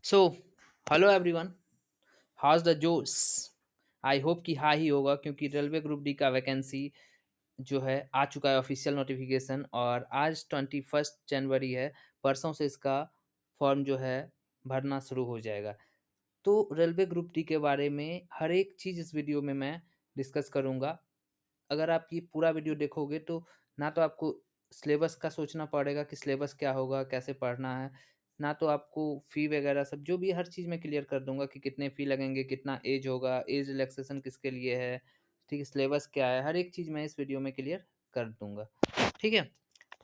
So hello everyone, house the जोश। I hope कि हाँ ही होगा क्योंकि रेलवे ग्रुप डी का वैकेंसी जो है आ चुका है ऑफिशियल नोटिफिकेशन। और आज 21 जनवरी है। परसों से इसका फॉर्म जो है भरना शुरू हो जाएगा। तो रेलवे ग्रुप डी के बारे में हर एक चीज़ इस वीडियो में मैं डिस्कस करूँगा। अगर आप ये पूरा वीडियो देखोगे तो ना तो आपको सिलेबस का सोचना पड़ेगा कि सिलेबस क्या होगा, कैसे पढ़ना है, ना तो आपको फ़ी वगैरह सब जो भी हर चीज़ मैं क्लियर कर दूँगा कि कितने फ़ी लगेंगे, कितना एज होगा, एज रिलैक्सेशन किसके लिए है, ठीक है, सिलेबस क्या है, हर एक चीज़ मैं इस वीडियो में क्लियर कर दूँगा। ठीक है?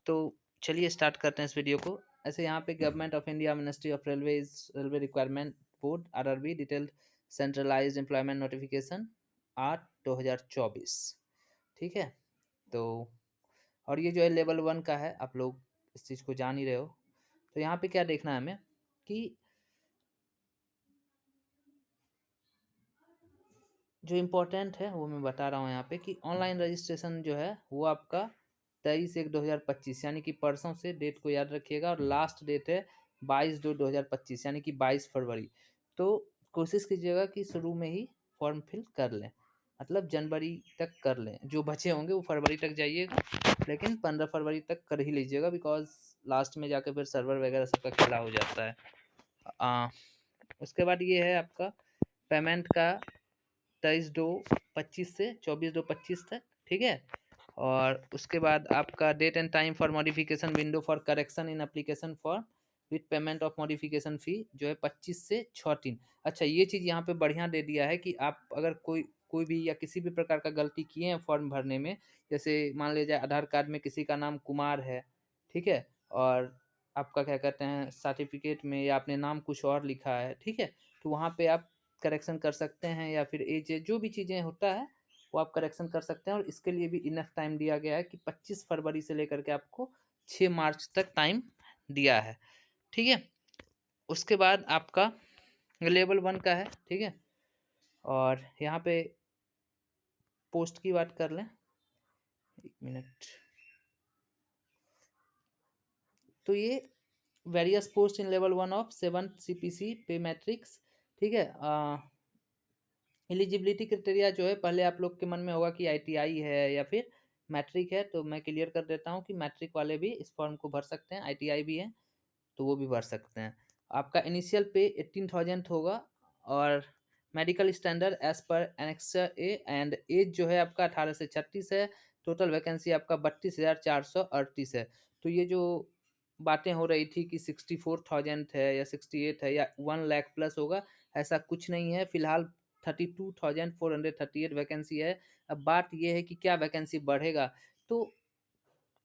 तो चलिए स्टार्ट करते हैं इस वीडियो को। ऐसे यहाँ पे government of India ministry of railways railway requirement board RRB detailed centralised employment notification 8/2024। ठीक है? तो और ये जो है लेवल 1 का है, आप लोग इस चीज़ को जान ही रहे हो। तो यहाँ पे क्या देखना है हमें कि जो इम्पोर्टेंट है वो मैं बता रहा हूँ यहाँ पे कि ऑनलाइन रजिस्ट्रेशन जो है वो आपका 23/1/2025 यानी कि परसों से डेट को याद रखिएगा। और लास्ट डेट है 22/2/2025 यानी कि 22 फरवरी। तो कोशिश कीजिएगा कि शुरू में ही फॉर्म फिल कर लें, मतलब जनवरी तक कर लें। जो बचे होंगे वो फरवरी तक जाइएगा, लेकिन 15 फरवरी तक कर ही लीजिएगा, बिकॉज लास्ट में जाके फिर सर्वर वगैरह सबका खेला हो जाता है। आ, उसके बाद ये है आपका पेमेंट का 23/2/25 से 24/2/25 तक। ठीक है? और उसके बाद आपका date and time for modification window for correction in application for with payment of modification fee जो है 25 से 6/3। अच्छा, ये चीज़ यहाँ पे बढ़िया दे दिया है कि आप अगर कोई कोई भी या किसी भी प्रकार का गलती किए हैं फॉर्म भरने में, जैसे मान लीजिए आधार कार्ड में किसी का नाम कुमार है, ठीक है? और आपका क्या कहते हैं सर्टिफिकेट में या आपने नाम कुछ और लिखा है, ठीक है? तो वहाँ पे आप करेक्शन कर सकते हैं, या फिर एज जो भी चीज़ें होता है वो आप करेक्शन कर सकते हैं। और इसके लिए भी इनफ टाइम दिया गया है कि 25 फरवरी से लेकर के आपको 6 मार्च तक टाइम दिया है। ठीक है? उसके बाद आपका लेवल 1 का है। ठीक है? और यहाँ पे पोस्ट की बात कर लें, 1 मिनट। तो ये various post in level 1 of 7 CPC पे मैट्रिक्स। ठीक है? एलिजिबिलिटी क्राइटेरिया जो है पहले आप लोग के मन में होगा कि आईटीआई है या फिर मैट्रिक है, तो मैं क्लियर कर देता हूँ कि मैट्रिक वाले भी इस फॉर्म को भर सकते हैं, आईटीआई भी है तो वो भी भर सकते हैं। आपका इनिशियल पे 18,000 होगा। और medical standard as per annexure A and as जो है आपका 18 से 36 है। टोटल वैकेंसी आपका 32,438 है। तो ये जो बातें हो रही थी कि 64,000 है या 68 है या 1 लाख प्लस होगा, ऐसा कुछ नहीं है। फिलहाल 32,438 वैकेंसी है। अब बात ये है कि क्या वैकेंसी बढ़ेगा, तो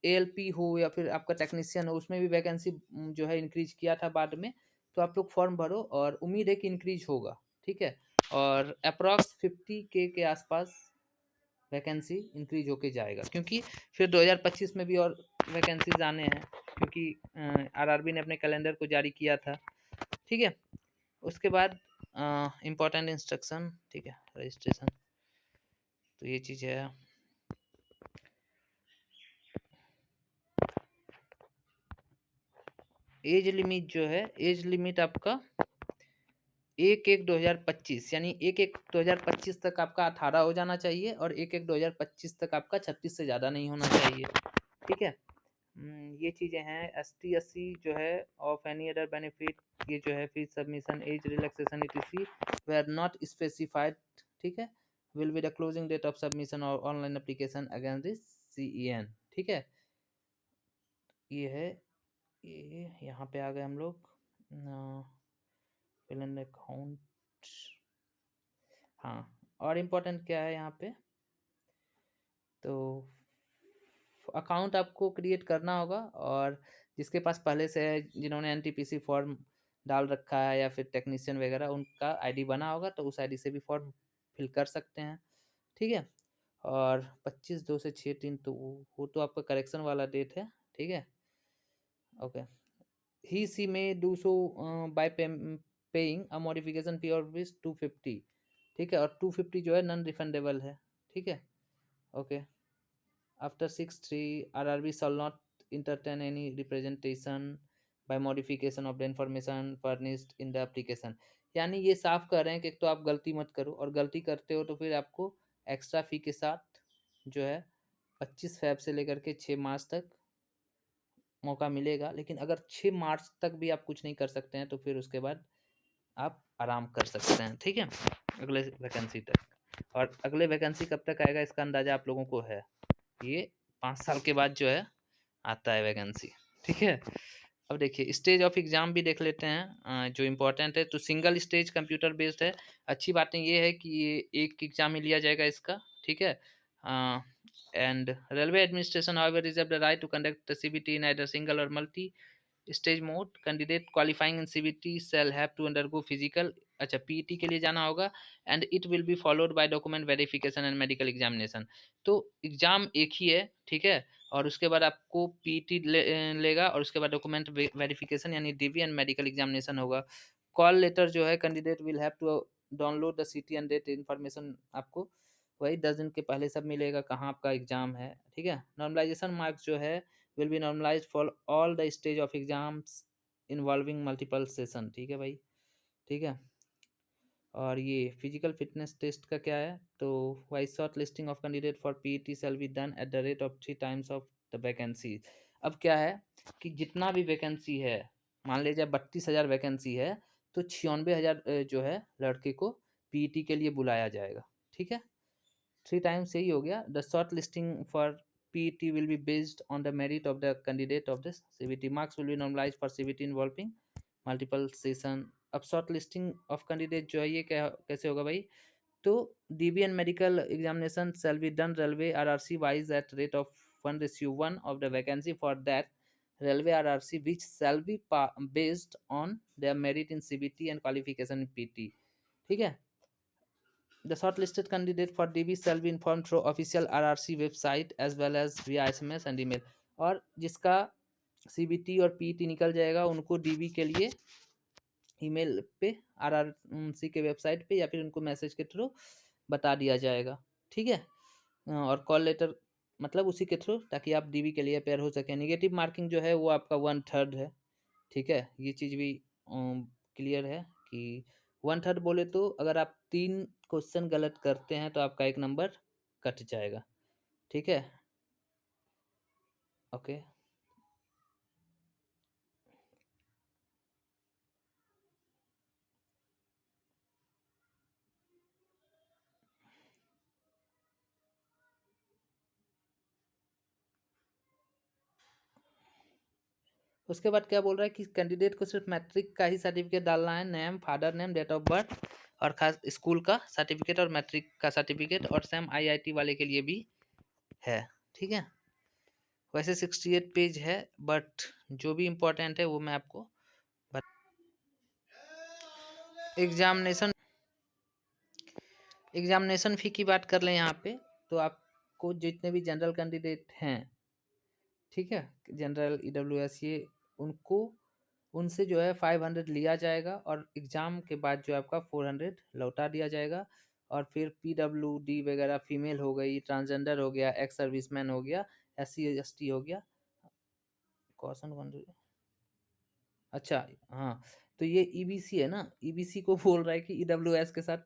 एएलपी हो या फिर आपका टेक्नीशियन हो उसमें भी वैकेंसी जो है इंक्रीज किया था बाद में। तो आप लोग फॉर्म भरो और उम्मीद है कि इंक्रीज होगा। ठीक है? और अप्रॉक्स 50K के आसपास वैकेंसी इंक्रीज होके जाएगा, क्योंकि फिर 2025 में भी और वैकेंसीज आने हैं, क्योंकि आरआरबी ने अपने कैलेंडर को जारी किया था। ठीक है? उसके बाद इम्पोर्टेंट इंस्ट्रक्शन, ठीक है, रजिस्ट्रेशन, तो ये चीज़ है। एज लिमिट जो है, एज लिमिट आपका 1/1/2025 यानी 1/1/2025 तक आपका 18 हो जाना चाहिए, और 1/1/2025 तक आपका 36 से ज़्यादा नहीं होना चाहिए। ठीक है? ये चीज़ें हैं। एसटी एससी जो है ऑफ एनी अदर बेनिफिट, ये जो है fees submission age relaxation ETC were not specified. ठीक है? Will be the closing date of submission और online application against this CEN. ठीक है? ये है। ये यहाँ पे आ गए हम लोग। Fill and account. हाँ, और इम्पोर्टेंट क्या है यहाँ पे, तो अकाउंट आपको क्रिएट करना होगा। और जिसके पास पहले से है, जिन्होंने एनटीपीसी फॉर्म डाल रखा है या फिर टेक्नीशियन वगैरह, उनका आईडी बना होगा तो उस आईडी से भी फॉर्म फिल कर सकते हैं। ठीक है? और 25/2 से 6/3 तो वो तो आपका करेक्शन वाला डेट है। ठीक है? ओके। ही सी में do so bye paying a modification fee of rupees 250। ठीक है? और 250 जो है नॉन रिफंडेबल है। ठीक है? Okay. After 6/3 RRB shall not entertain any representation by modification of the information furnished in the application. यानी ये साफ कर रहे हैं कि एक तो आप गलती मत करो, और गलती करते हो तो फिर आपको एक्स्ट्रा फ़ी के साथ जो है 25 फ़ेब से लेकर के 6 मार्च तक मौका मिलेगा। लेकिन अगर 6 मार्च तक भी आप कुछ नहीं कर सकते हैं तो फिर उसके बाद आप आराम कर सकते हैं, ठीक है, अगले वैकेंसी तक। और अगले वैकेंसी कब तक आएगा इसका अंदाज़ा आप लोगों को है, ये 5 साल के बाद जो है आता है वैकेंसी, ठीक है। अब देखिए स्टेज ऑफ एग्ज़ाम भी देख लेते हैं, जो इम्पोर्टेंट है। तो सिंगल स्टेज कंप्यूटर बेस्ड है। अच्छी बातें ये है कि ये एक एग्ज़ाम ही लिया जाएगा इसका, ठीक है। And railway administration however reserve the right to conduct the CBT in either single or multi stage mode. Candidate qualifying in CBT shall have to undergo physical, अच्छा पीईटी के लिए जाना होगा, and it will be followed by document verification and medical examination. तो exam एक ही है, ठीक है, और उसके बाद आपको पीईटी लेगा, और उसके बाद डॉक्यूमेंट वेरिफिकेशन यानी डीवी एंड मेडिकल एग्जामिनेशन होगा। कॉल लेटर जो है candidate will have to download the city and date information, आपको वही 10 दिन के पहले सब मिलेगा कहाँ आपका एग्जाम है, ठीक है। नॉर्मलाइजेशन मार्क्स जो है will be normalized for all the stage of exams involving multiple session, ठीक है भाई, ठीक है। और ये फिजिकल फिटनेस टेस्ट का क्या है, तो Y short listing of candidate for PET shall be done at the rate of 3 times of the vacancy. अब क्या है कि जितना भी वैकेंसी है, मान लीजिए 32,000 वैकेंसी है, तो 96,000 जो है लड़के को पीईटी के लिए बुलाया जाएगा, ठीक है। 3 टाइम्स यही हो गया। The short listing for PET will be based on the merit of the candidate of this CBT. Marks will be normalized for CBT involving multiple session. अब शॉर्ट लिस्टिंग ऑफ कैंडिडेट जो है ये क्या कैसे होगा भाई, तो DB and medical examination shall be done railway RRC wise at rate of 1:1 of the vacancy for that railway RRC which shall be based on their merit in CBT and qualification in PT, ठीक है। The shortlisted candidate for DB shall be informed through official RRC website as well as via SMS and email। और जिसका CBT और PET निकल जाएगा उनको DB के लिए ईमेल पे RRC के वेबसाइट पे या फिर उनको मैसेज के थ्रू बता दिया जाएगा, ठीक है। और कॉल लेटर मतलब उसी के थ्रू, ताकि आप DB के लिए अपेयर हो सके। नेगेटिव मार्किंग जो है वो आपका 1/3 है, ठीक है। ये चीज़ भी क्लियर है कि 1/3 बोले तो अगर आप 3 क्वेश्चन गलत करते हैं तो आपका 1 नंबर कट जाएगा, ठीक है, ओके। उसके बाद क्या बोल रहा है कि कैंडिडेट को सिर्फ मैट्रिक का ही सर्टिफिकेट डालना है, name, father name, date of birth, और खास स्कूल का सर्टिफिकेट और मैट्रिक का सर्टिफिकेट, और सेम IIT वाले के लिए भी है, ठीक है। वैसे 68 पेज है, बट जो भी इम्पोर्टेंट है वो मैं आपको एग्जामिनेशन एग्जामिनेशन फ़ी की बात कर लें यहाँ पे, तो आपको जितने भी जनरल कैंडिडेट हैं, ठीक है, जनरल EWS ये, उनको उनसे जो है 500 लिया जाएगा, और एग्ज़ाम के बाद जो आपका 400 लौटा दिया जाएगा। और फिर PWD वगैरह फीमेल हो गई, ट्रांसजेंडर हो गया, एक्स सर्विसमैन हो गया, SC ST हो गया, कौन कौन, अच्छा, हाँ, तो ये EBC है ना, EBC को बोल रहा है कि EWS के साथ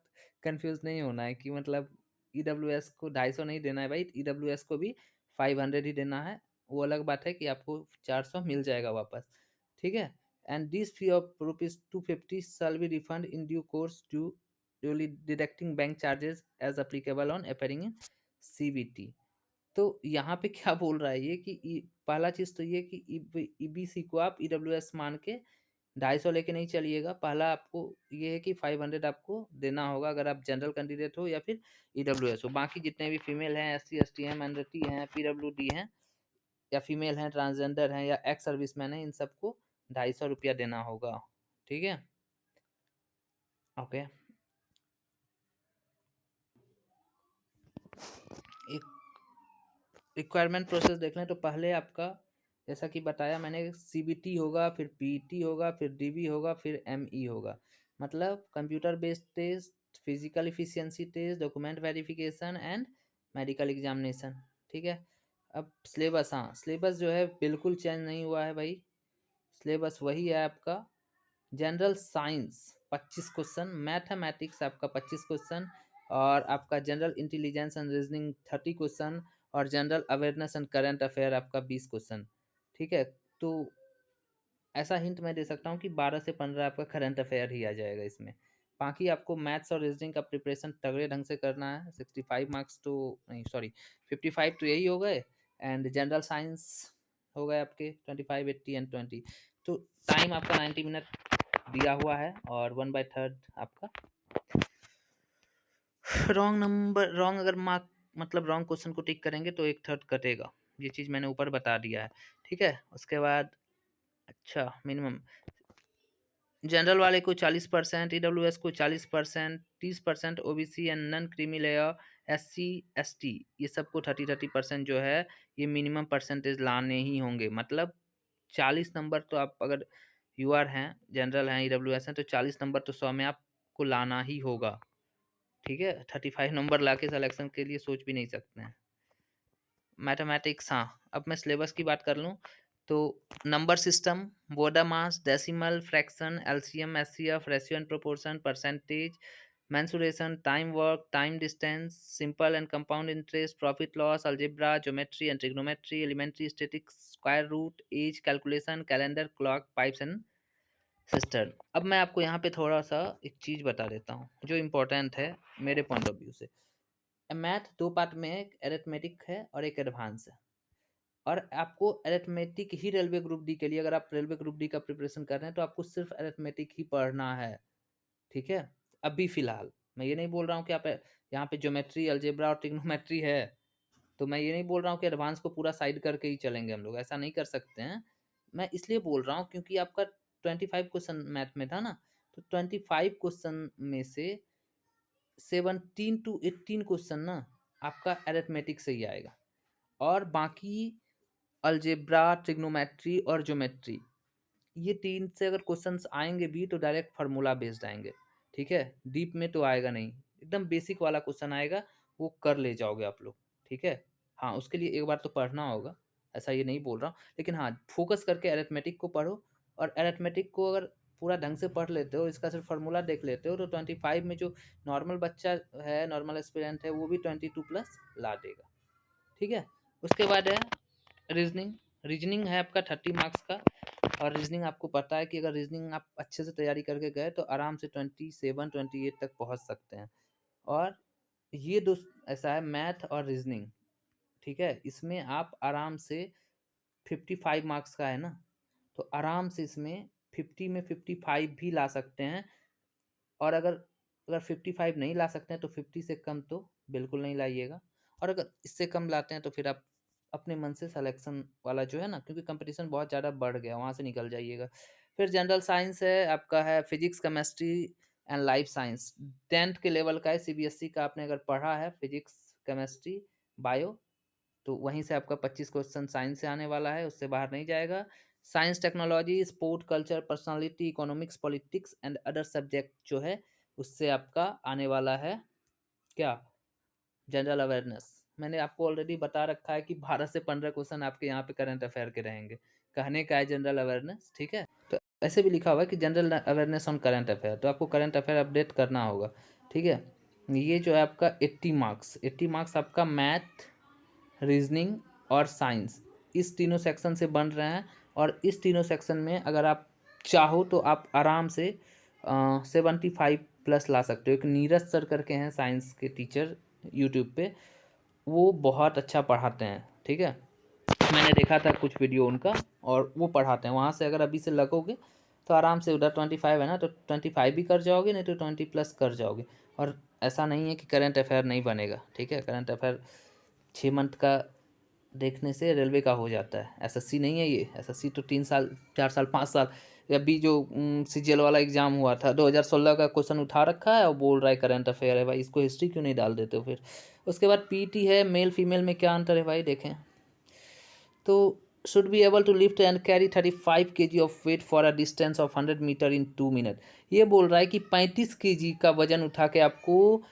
कंफ्यूज नहीं होना है, कि मतलब EWS को 250 नहीं देना है भाई, EWS को भी 500 ही देना है। वो अलग बात है कि आपको 400 मिल जाएगा वापस, ठीक है। And this fee of ₹250 shall be refund in due course duly deducting bank charges as applicable on appearing in CBT। तो यहाँ पे क्या बोल रहा है ये कि पहला चीज़ तो ये कि EBC को आप EWS मान के 250 लेके नहीं चलिएगा। पहला आपको ये है कि 500 आपको देना होगा अगर आप जनरल कैंडिडेट हो या फिर EWS हो। बाकी जितने भी फीमेल हैं, SC ST हैं, माइनॉरिटी हैं, PWD हैं, या फीमेल हैं, ट्रांसजेंडर हैं, या एक्स सर्विसमैन हैं, इन सबको 250 रुपया देना होगा, ठीक है, ओके। एक रिक्वायरमेंट प्रोसेस देख लें तो पहले आपका, जैसा कि बताया मैंने, CBT होगा, फिर PET होगा, फिर DB होगा, फिर ME होगा। मतलब computer based test, physical efficiency test, document verification and medical examination, ठीक है। अब सिलेबस, हाँ, सिलेबस जो है बिल्कुल चेंज नहीं हुआ है भाई। सिलेबस वही है आपका। जनरल साइंस 25 क्वेश्चन, मैथमेटिक्स आपका 25 क्वेश्चन, और आपका general intelligence and reasoning 30 question, और general awareness and current affair आपका 20 क्वेश्चन। ठीक है, तो ऐसा हिंट मैं दे सकता हूँ कि 12 से 15 आपका करंट अफेयर ही आ जाएगा इसमें। बाकी आपको मैथ्स और रीजनिंग का प्रिपरेशन तगड़े ढंग से करना है। 65 मार्क्स तो नहीं, सॉरी 55 तो यही हो गए, एंड जनरल साइंस हो गए आपके 25, 80 एंड 20। तो टाइम आपका 90 मिनट दिया हुआ है, और 1/3 आपका रॉन्ग नंबर, रॉन्ग अगर मार्क मतलब रॉन्ग क्वेश्चन को टिक करेंगे तो 1/3 कटेगा। ये चीज़ मैंने ऊपर बता दिया है। ठीक है, उसके बाद अच्छा मिनिमम जनरल वाले को 40%, ईडब्ल्यूएस को 40%, 30% OBC and non creamy layer, SC ST, ये सबको 30% जो है ये मिनिमम परसेंटेज लाने ही होंगे। मतलब 40 नंबर तो आप अगर यूआर हैं, जनरल हैं, ईडब्ल्यूएस हैं, तो 40 नंबर तो 100 में आपको लाना ही होगा। ठीक है, 35 नंबर लाके सिलेक्शन के लिए सोच भी नहीं सकते हैं। मैथमेटिक्स, हाँ, अब मैं सिलेबस की बात कर लूँ तो number system, BODMAS, decimal, fraction, LCM, HCF, ratio and proportion, percentage, mensuration, time work, time distance, simple and compound interest, profit loss, algebra, geometry and trigonometry, elementary statistics, square root, age calculation, calendar, clock, pipes and system. अब मैं आपको यहाँ पे थोड़ा सा एक चीज़ बता देता हूँ जो इम्पोर्टेंट है मेरे पॉइंट ऑफ व्यू से। मैथ दो पार्ट में है, एक एरिथमेटिक है और एक एडवांस है। और आपको अरिथमेटिक ही रेलवे ग्रुप डी के लिए, अगर आप रेलवे ग्रुप डी का प्रिपरेशन कर रहे हैं तो आपको सिर्फ अरिथमेटिक ही पढ़ना है। ठीक है, अभी फिलहाल मैं ये नहीं बोल रहा हूँ कि आप यहाँ पे ज्योमेट्री, अलजेब्रा और ट्रिग्नोमेट्री है, तो मैं ये नहीं बोल रहा हूँ कि एडवांस को पूरा साइड करके ही चलेंगे हम लोग, ऐसा नहीं कर सकते हैं। मैं इसलिए बोल रहा हूँ क्योंकि आपका 25 क्वेश्चन मैथ में था ना, तो 25 क्वेश्चन में से 17 to 18 क्वेश्चन ना आपका अरिथमेटिक से ही आएगा, और बाकी अलजेब्रा, ट्रिग्नोमेट्री और ज्योमेट्री, ये 3 से अगर क्वेश्चंस आएंगे भी तो डायरेक्ट फार्मूला बेस्ड आएंगे। ठीक है, डीप में तो आएगा नहीं, एकदम बेसिक वाला क्वेश्चन आएगा, वो कर ले जाओगे आप लोग। ठीक है, हाँ, उसके लिए एक बार तो पढ़ना होगा, ऐसा ये नहीं बोल रहा हूँ, लेकिन हाँ, फोकस करके अरिथमेटिक को पढ़ो। और अरिथमेटिक को अगर पूरा ढंग से पढ़ लेते हो, इसका सिर्फ फार्मूला देख लेते हो, तो 25 में जो नॉर्मल बच्चा है, नॉर्मल एस्पिरेंट है, वो भी 22+ ला देगा। ठीक है, उसके बाद है रीजनिंग। रीजनिंग है आपका 30 मार्क्स का, और रीजनिंग आपको पता है कि अगर रीजनिंग आप अच्छे से तैयारी करके गए तो आराम से 27-28 तक पहुंच सकते हैं। और ये दो ऐसा है, मैथ और रीजनिंग। ठीक है, इसमें आप आराम से 55 मार्क्स का है ना, तो आराम से इसमें 50 में 55 भी ला सकते हैं। और अगर अगर 55 नहीं ला सकते हैं तो 50 से कम तो बिल्कुल नहीं लाइएगा, और अगर इससे कम लाते हैं तो फिर आप अपने मन से सिलेक्शन वाला जो है ना, क्योंकि कंपटीशन बहुत ज़्यादा बढ़ गया, वहाँ से निकल जाइएगा। फिर जनरल साइंस है आपका, है physics, chemistry and life science. 10th के लेवल का है, सीबीएसई का, आपने अगर पढ़ा है फिजिक्स, केमिस्ट्री, बायो, तो वहीं से आपका 25 क्वेश्चन साइंस से आने वाला है, उससे बाहर नहीं जाएगा। Science, technology, sport, culture, personality, economics, politics and other subject जो है उससे आपका आने वाला है क्या, जनरल अवेयरनेस। मैंने आपको ऑलरेडी बता रखा है कि 12 से 15 क्वेश्चन आपके यहाँ पे करंट अफेयर के रहेंगे, कहने का है जनरल अवेयरनेस। ठीक है, तो ऐसे भी लिखा हुआ है कि general awareness on current affair, तो आपको करंट अफेयर अपडेट करना होगा। ठीक है, ये जो है आपका 80 मार्क्स आपका मैथ, रीजनिंग और साइंस, इस तीनों सेक्शन से बन रहे हैं। और इस तीनों सेक्शन में अगर आप चाहो तो आप आराम से 75+ ला सकते हो। एक नीरज सर करके हैं साइंस के टीचर यूट्यूब पे, वो बहुत अच्छा पढ़ाते हैं। ठीक है, मैंने देखा था कुछ वीडियो उनका, और वो पढ़ाते हैं, वहाँ से अगर अभी से लगोगे तो आराम से, उधर 25 है ना, तो 25 भी कर जाओगे, नहीं तो 20+ कर जाओगे। और ऐसा नहीं है कि करंट अफेयर नहीं बनेगा। ठीक है, करंट अफेयर 6 मंथ का देखने से रेलवे का हो जाता है, एसएससी नहीं है ये। एसएससी तो 3 साल, 4 साल, 5 साल। अभी जो सीजीएल वाला एग्जाम हुआ था 2016 का क्वेश्चन उठा रखा है और बोल रहा है करंट अफेयर है। भाई इसको हिस्ट्री क्यों नहीं डाल देते हो फिर। उसके बाद पीटी है, मेल फीमेल में क्या अंतर है भाई देखें तो, should be able to lift and carry 35 kg of weight for a distance of 100 metre in 2 minute. ये बोल रहा है कि 35 kg का वजन उठा के आपको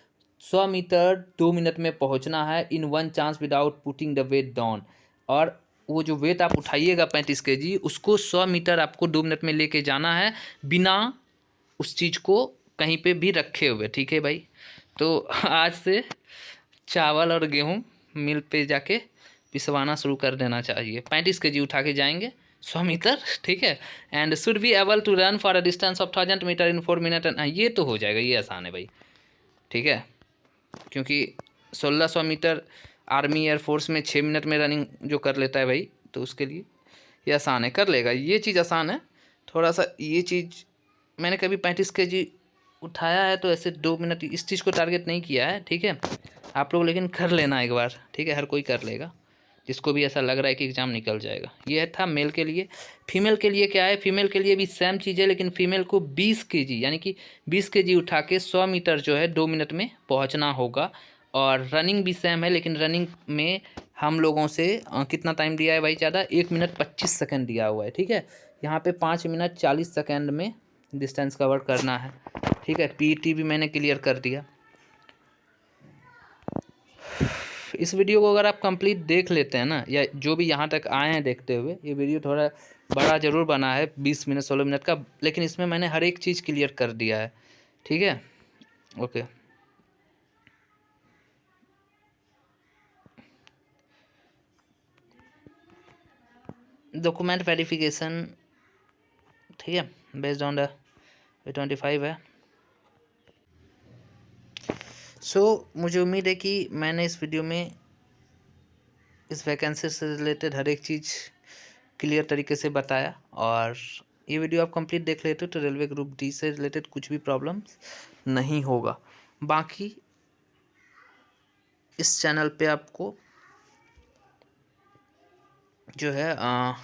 100 मीटर 2 मिनट में पहुंचना है, in one chance without putting the weight down. और वो जो वेट आप उठाइएगा 35 केजी, उसको 100 मीटर आपको 2 मिनट में लेके जाना है, बिना उस चीज़ को कहीं पे भी रखे हुए। ठीक है भाई, तो आज से चावल और गेहूँ मिल पे जाके पिसवाना शुरू कर देना चाहिए। 35 केजी उठा के जाएंगे 100 मीटर, ठीक है। And should be able to run for a distance of 1000 metre in 4 minute. ये तो हो जाएगा, ये आसान है भाई, ठीक है। क्योंकि 1600 मीटर आर्मी एयरफोर्स में 6 मिनट में रनिंग जो कर लेता है भाई, तो उसके लिए ये आसान है, कर लेगा। ये चीज़ आसान है थोड़ा सा। ये चीज़ मैंने कभी 35 केजी उठाया है तो ऐसे 2 मिनट इस चीज़ को टारगेट नहीं किया है, ठीक है। आप लोग लेकिन कर लेना एक बार, ठीक है। हर कोई कर लेगा जिसको भी ऐसा लग रहा है कि एग्ज़ाम निकल जाएगा। ये था मेल के लिए। फीमेल के लिए क्या है, फीमेल के लिए भी सेम चीज़ है, लेकिन फीमेल को 20 केजी यानी कि 20 केजी उठा के 100 मीटर जो है 2 मिनट में पहुंचना होगा। और रनिंग भी सेम है, लेकिन रनिंग में हम लोगों से कितना टाइम दिया है भाई, ज़्यादा 1 मिनट 25 सेकेंड दिया हुआ है, ठीक है। यहाँ पे 5 मिनट 40 सेकेंड में डिस्टेंस कवर करना है, ठीक है। पीटी भी मैंने क्लियर कर दिया। इस वीडियो को अगर आप कंप्लीट देख लेते हैं ना, या जो भी यहाँ तक आए हैं देखते हुए, ये वीडियो थोड़ा बड़ा ज़रूर बना है, 20 मिनट 16 मिनट का, लेकिन इसमें मैंने हर एक चीज़ क्लियर कर दिया है, ठीक है। ओके, डॉक्यूमेंट वेरिफिकेशन, ठीक है, बेस्ड ऑन द 25 है। सो मुझे उम्मीद है कि मैंने इस वीडियो में इस वैकेंसी से रिलेटेड हर एक चीज़ क्लियर तरीके से बताया। और ये वीडियो आप कंप्लीट देख लेते हो तो रेलवे ग्रुप डी से रिलेटेड कुछ भी प्रॉब्लम्स नहीं होगा। बाकी इस चैनल पे आपको जो है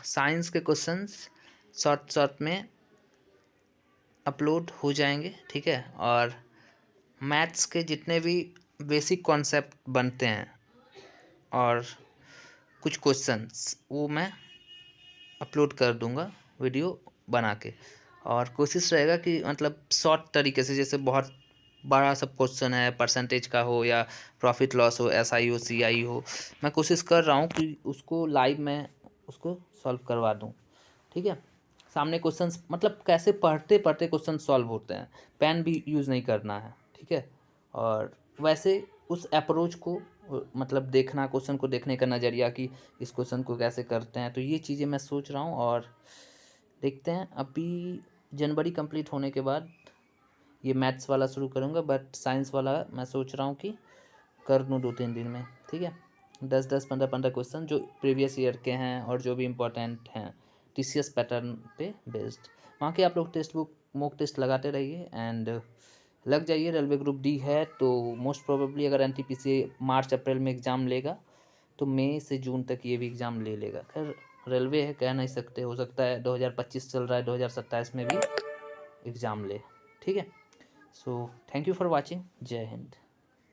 साइंस के क्वेश्चंस शॉर्ट शॉर्ट में अपलोड हो जाएंगे, ठीक है। और मैथ्स के जितने भी बेसिक कॉन्सेप्ट बनते हैं और कुछ क्वेश्चंस, वो मैं अपलोड कर दूंगा वीडियो बना के। और कोशिश रहेगा कि मतलब शॉर्ट तरीके से, जैसे बहुत बड़ा सब क्वेश्चन है, परसेंटेज का हो या प्रॉफिट लॉस हो, एसआई हो, सीआई हो, मैं कोशिश कर रहा हूँ कि उसको लाइव में उसको सॉल्व करवा दूँ, ठीक है। सामने क्वेश्चंस मतलब कैसे पढ़ते पढ़ते क्वेश्चन सॉल्व होते हैं, पेन भी यूज़ नहीं करना है, ठीक है। और वैसे उस अप्रोच को मतलब देखना, क्वेश्चन को देखने का नज़रिया कि इस क्वेश्चन को कैसे करते हैं, तो ये चीज़ें मैं सोच रहा हूँ। और देखते हैं, अभी जनवरी कंप्लीट होने के बाद ये मैथ्स वाला शुरू करूँगा, बट साइंस वाला मैं सोच रहा हूँ कि कर दूँ 2-3 दिन में, ठीक है। 10-10 15-15 क्वेश्चन जो प्रीवियस ईयर के हैं और जो भी इम्पोर्टेंट हैं टीसीएस पैटर्न पे बेस्ड। वहाँ के आप लोग टेक्स्ट बुक मॉक टेस्ट लगाते रहिए एंड लग जाइए। रेलवे ग्रुप डी है तो मोस्ट प्रोबेबली अगर एनटीपीसी मार्च अप्रैल में एग्ज़ाम लेगा तो मई से जून तक ये भी एग्ज़ाम ले लेगा। खैर रेलवे है, कह नहीं सकते, हो सकता है 2025 चल रहा है 2027 में भी एग्ज़ाम ले, ठीक है। So thank you for watching, जय हिंद।